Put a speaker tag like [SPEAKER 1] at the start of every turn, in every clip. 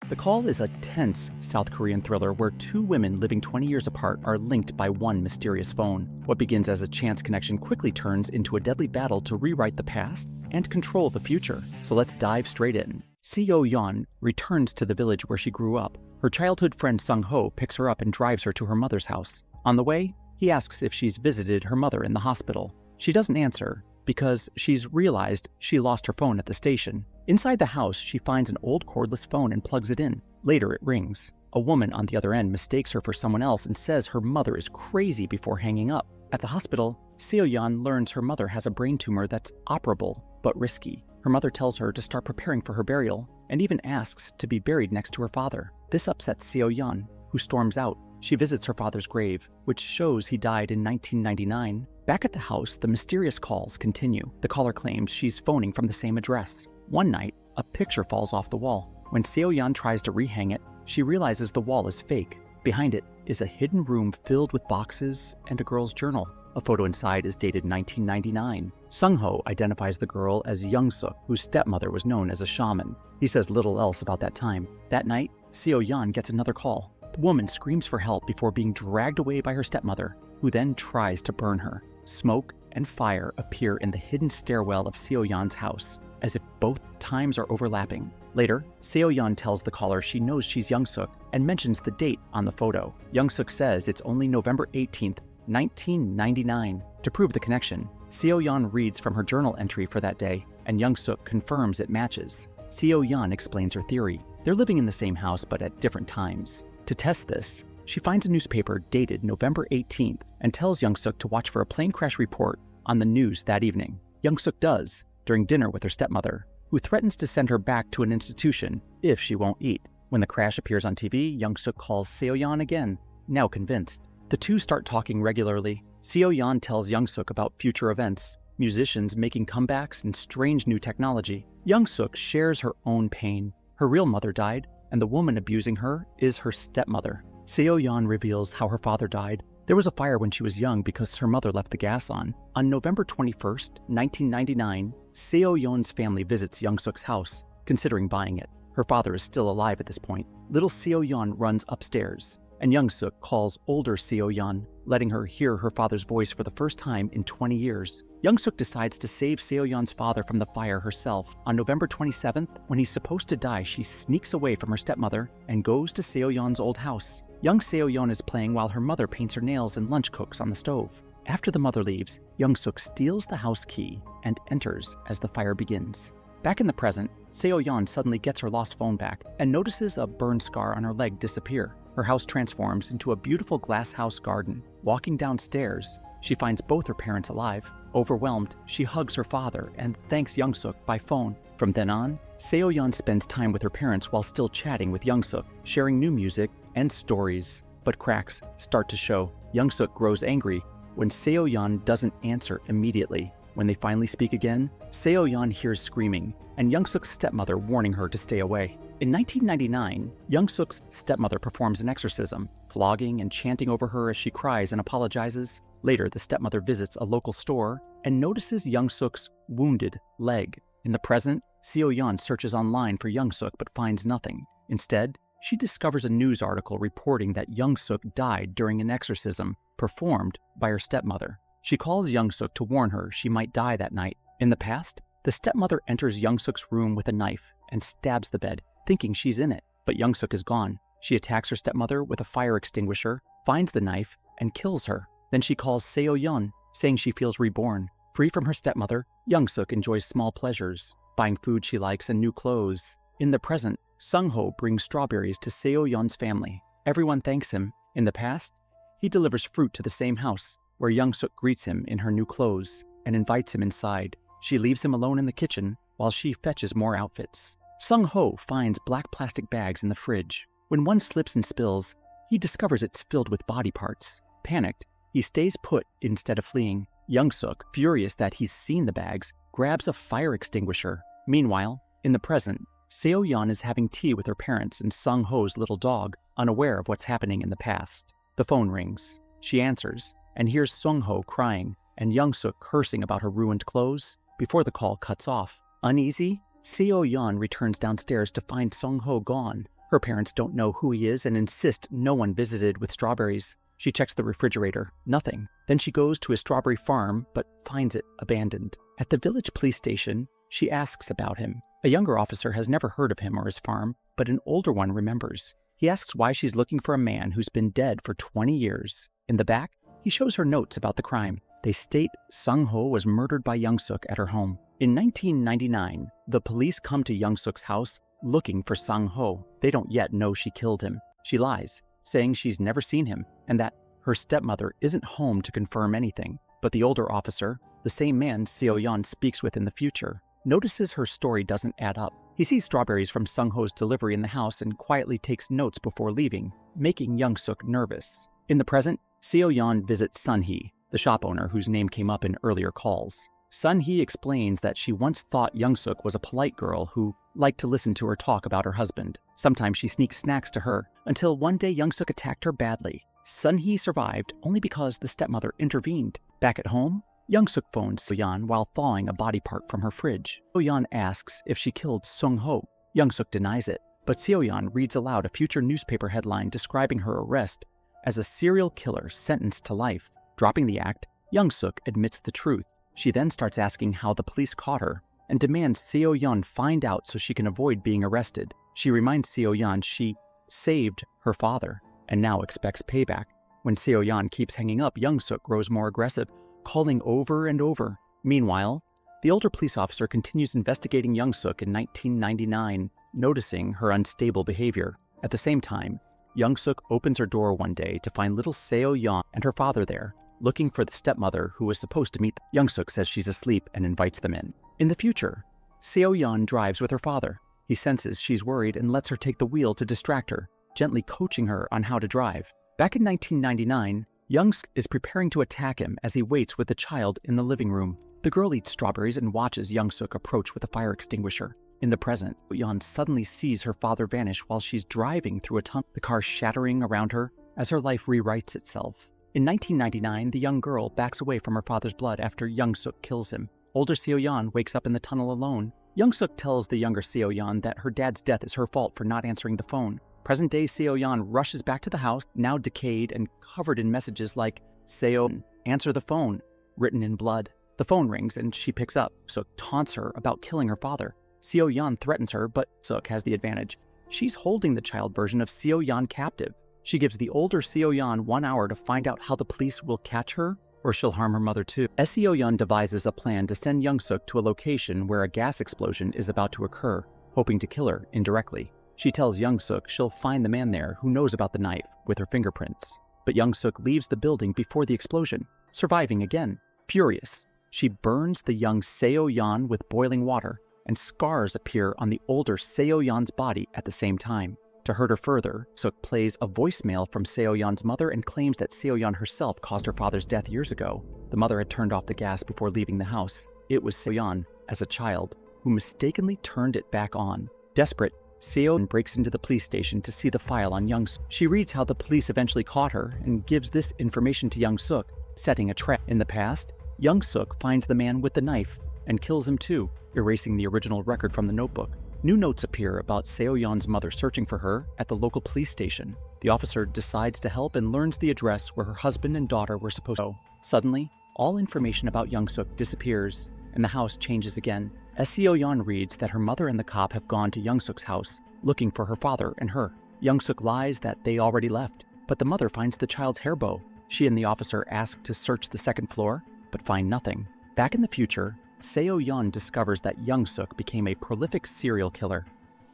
[SPEAKER 1] The Call is a tense South Korean thriller where two women living 20 years apart are linked by one mysterious phone. What begins as a chance connection quickly turns into a deadly battle to rewrite the past and control the future. So let's dive straight in. Seo-yeon returns to the village where she grew up. Her childhood friend Sung-ho picks her up and drives her to her mother's house. On the way, he asks if she's visited her mother in the hospital. She doesn't answer because she's realized she lost her phone at the station. Inside the house, she finds an old cordless phone and plugs it in. Later, it rings. A woman on the other end mistakes her for someone else and says her mother is crazy before hanging up. At the hospital, Seo-yeon learns her mother has a brain tumor that's operable but risky. Her mother tells her to start preparing for her burial and even asks to be buried next to her father. This upsets Seo-yeon, who storms out. She visits her father's grave, which shows he died in 1999. Back at the house, the mysterious calls continue. The caller claims she's phoning from the same address. One night, a picture falls off the wall. When Seo-yeon tries to rehang it, she realizes the wall is fake. Behind it is a hidden room filled with boxes and a girl's journal. A photo inside is dated 1999. Sung-ho identifies the girl as Young-sook, whose stepmother was known as a shaman. He says little else about that time. That night, Seo-yeon gets another call. The woman screams for help before being dragged away by her stepmother, who then tries to burn her. Smoke and fire appear in the hidden stairwell of Seo-yeon's house, as if both times are overlapping. Later, Seo-yeon tells the caller she knows she's Young-sook and mentions the date on the photo. Young-sook says it's only November 18th, 1999. To prove the connection, Seo-yeon reads from her journal entry for that day, and Young-sook confirms it matches. Seo-yeon explains her theory. They're living in the same house but at different times. To test this, she finds a newspaper dated November 18th and tells Young-sook to watch for a plane crash report on the news that evening. Young-sook does, during dinner with her stepmother, who threatens to send her back to an institution if she won't eat. When the crash appears on TV, Young-sook calls Seo-yeon again, now convinced. The two start talking regularly. Seo-yeon tells Young-sook about future events, musicians making comebacks, and strange new technology. Young-sook shares her own pain. Her real mother died, and the woman abusing her is her stepmother. Seo-yeon reveals how her father died. There was a fire when she was young because her mother left the gas on. On November 21st, 1999, Seo-yeon's family visits Young-sook's house, considering buying it. Her father is still alive at this point. Little Seo-yeon runs upstairs, and Young-sook calls older Seo-yeon, letting her hear her father's voice for the first time in 20 years. Young-sook decides to save Seo-yeon's father from the fire herself. On November 27th, when he's supposed to die, she sneaks away from her stepmother and goes to Seo-yeon's old house. Young Seo-yeon is playing while her mother paints her nails and lunch cooks on the stove. After the mother leaves, Young-sook steals the house key and enters as the fire begins. Back in the present, Seo-yeon suddenly gets her lost phone back and notices a burn scar on her leg disappear. Her house transforms into a beautiful glass house garden. Walking downstairs, she finds both her parents alive. Overwhelmed, she hugs her father and thanks Young-sook by phone. From then on, Seo-yeon spends time with her parents while still chatting with Young-sook, sharing new music and stories. But cracks start to show. Young-sook grows angry when Seo-yeon doesn't answer immediately. When they finally speak again, Seo-yeon hears screaming, and Young-sook's stepmother warning her to stay away. In 1999, Young-sook's stepmother performs an exorcism, flogging and chanting over her as she cries and apologizes. Later, the stepmother visits a local store and notices Young-sook's wounded leg. In the present, Seo-yeon searches online for Young-sook but finds nothing. Instead, she discovers a news article reporting that Young-sook died during an exorcism performed by her stepmother. She calls Young-sook to warn her she might die that night. In the past, the stepmother enters Young-sook's room with a knife and stabs the bed, thinking she's in it. But Young-sook is gone. She attacks her stepmother with a fire extinguisher, finds the knife, and kills her. Then she calls Seo-yeon, saying she feels reborn. Free from her stepmother, Young-sook enjoys small pleasures, buying food she likes and new clothes. In the present, Sung-ho brings strawberries to Seo-yeon's family. Everyone thanks him. In the past, he delivers fruit to the same house, where Young-sook greets him in her new clothes and invites him inside. She leaves him alone in the kitchen while she fetches more outfits. Sung-ho finds black plastic bags in the fridge. When one slips and spills, he discovers it's filled with body parts. Panicked, he stays put instead of fleeing. Young-sook, furious that he's seen the bags, grabs a fire extinguisher. Meanwhile, in the present, Seo-yeon is having tea with her parents and Sung-ho's little dog, unaware of what's happening in the past. The phone rings. She answers and hears Sung-ho crying and Young-sook cursing about her ruined clothes before the call cuts off. Uneasy, Seo-yeon returns downstairs to find Sung-ho gone. Her parents don't know who he is and insist no one visited with strawberries. She checks the refrigerator. Nothing. Then she goes to his strawberry farm, but finds it abandoned. At the village police station, she asks about him. A younger officer has never heard of him or his farm, but an older one remembers. He asks why she's looking for a man who's been dead for 20 years. In the back, he shows her notes about the crime. They state Sung-ho was murdered by Young-sook at her home. In 1999, the police come to Young-sook's house looking for Sung-ho. They don't yet know she killed him. She lies, saying she's never seen him and that her stepmother isn't home to confirm anything. But the older officer, the same man Seo-yeon speaks with in the future, notices her story doesn't add up. He sees strawberries from Sung-ho's delivery in the house and quietly takes notes before leaving, making Young-sook nervous. In the present, Seo-yeon visits Sun-hee, the shop owner whose name came up in earlier calls. Sun-hee explains that she once thought Young-sook was a polite girl who liked to listen to her talk about her husband. Sometimes she sneaks snacks to her, until one day Young-sook attacked her badly. Sun-hee survived only because the stepmother intervened. Back at home, Young-sook phones Seo-yeon while thawing a body part from her fridge. Seo-yeon asks if she killed Sung-ho. Young-sook denies it, but Seo-yeon reads aloud a future newspaper headline describing her arrest as a serial killer sentenced to life. Dropping the act, Young-sook admits the truth. She then starts asking how the police caught her and demands Seo-yeon find out so she can avoid being arrested. She reminds Seo-yeon she saved her father and now expects payback. When Seo-yeon keeps hanging up, Young-sook grows more aggressive, calling over and over. Meanwhile, the older police officer continues investigating Young-sook in 1999, noticing her unstable behavior. At the same time, Young-sook opens her door one day to find little Seo-yeon and her father there, looking for the stepmother who was supposed to meet them. Young-sook says she's asleep and invites them in. In the future, Seo-yeon drives with her father. He senses she's worried and lets her take the wheel to distract her, gently coaching her on how to drive. Back in 1999, Young-sook is preparing to attack him as he waits with the child in the living room. The girl eats strawberries and watches Young-sook approach with a fire extinguisher. In the present, Seo-yeon suddenly sees her father vanish while she's driving through a tunnel, the car shattering around her as her life rewrites itself. In 1999, the young girl backs away from her father's blood after Young-sook kills him. Older Seo-yeon wakes up in the tunnel alone. Young-sook tells the younger Seo-yeon that her dad's death is her fault for not answering the phone. Present-day Seo-yeon rushes back to the house, now decayed and covered in messages like, "Seo, answer the phone," written in blood. The phone rings and she picks up. Sook taunts her about killing her father. Seo-yeon threatens her, but Sook has the advantage. She's holding the child version of Seo-yeon captive. She gives the older Seo-yeon 1 hour to find out how the police will catch her, or she'll harm her mother too. As Seo-yeon devises a plan to send Young-sook to a location where a gas explosion is about to occur, hoping to kill her indirectly. She tells Young-sook she'll find the man there who knows about the knife with her fingerprints. But Young-sook leaves the building before the explosion, surviving again. Furious, she burns the young Seo-yeon with boiling water, and scars appear on the older Seo-yeon's body at the same time. To hurt her further, Sook plays a voicemail from Seo-yeon's mother and claims that Seo-yeon herself caused her father's death years ago. The mother had turned off the gas before leaving the house. It was Seo-yeon, as a child, who mistakenly turned it back on. Desperate, Seo-yeon breaks into the police station to see the file on Young-sook. She reads how the police eventually caught her and gives this information to Young-sook, setting a trap. In the past, Young-sook finds the man with the knife and kills him too, erasing the original record from the notebook. New notes appear about Seo-yeon's mother searching for her at the local police station. The officer decides to help and learns the address where her husband and daughter were supposed to go. Suddenly, all information about Young-sook disappears, and the house changes again. As Seo-yeon reads that her mother and the cop have gone to Young-sook's house, looking for her father and her. Young-sook lies that they already left, but the mother finds the child's hair bow. She and the officer ask to search the second floor, but find nothing. Back in the future, Seo-yeon discovers that Young-sook became a prolific serial killer.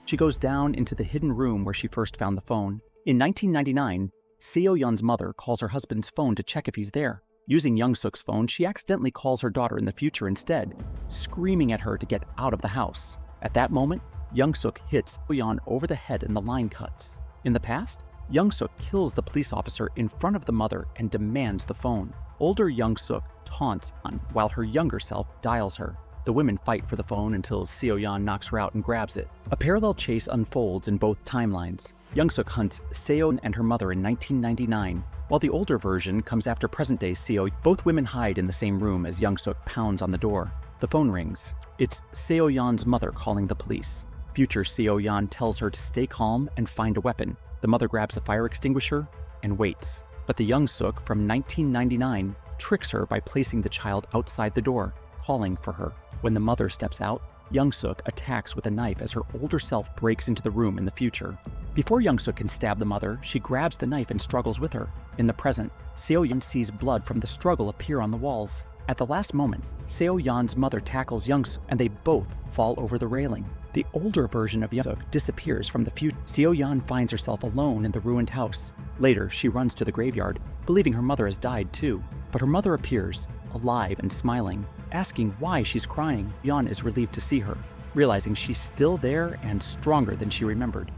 [SPEAKER 1] She goes down into the hidden room where she first found the phone. In 1999, Seo-yeon's mother calls her husband's phone to check if he's there. Using Young-sook's phone, she accidentally calls her daughter in the future instead, screaming at her to get out of the house. At that moment, Young-sook hits Seo-yeon over the head and the line cuts. In the past, Young-sook kills the police officer in front of the mother and demands the phone. Older Young-sook taunts on while her younger self dials her. The women fight for the phone until Seo-yeon knocks her out and grabs it. A parallel chase unfolds in both timelines. Young-sook hunts Seo and her mother in 1999, while the older version comes after present-day Seo. Both women hide in the same room as Young-sook pounds on the door. The phone rings. It's Seo-yeon's mother calling the police. Future Seo-yeon tells her to stay calm and find a weapon. The mother grabs a fire extinguisher and waits. But the Young-sook from 1999 tricks her by placing the child outside the door, calling for her. When the mother steps out, Young-sook attacks with a knife as her older self breaks into the room in the future. Before Young-sook can stab the mother, she grabs the knife and struggles with her. In the present, Seo-yeon sees blood from the struggle appear on the walls. At the last moment, Seo-yeon's mother tackles Young-sook and they both fall over the railing. The older version of Young-sook disappears from the future. Seo-yeon finds herself alone in the ruined house. Later, she runs to the graveyard, believing her mother has died too. But her mother appears, alive and smiling, asking why she's crying. Yeon is relieved to see her, realizing she's still there and stronger than she remembered.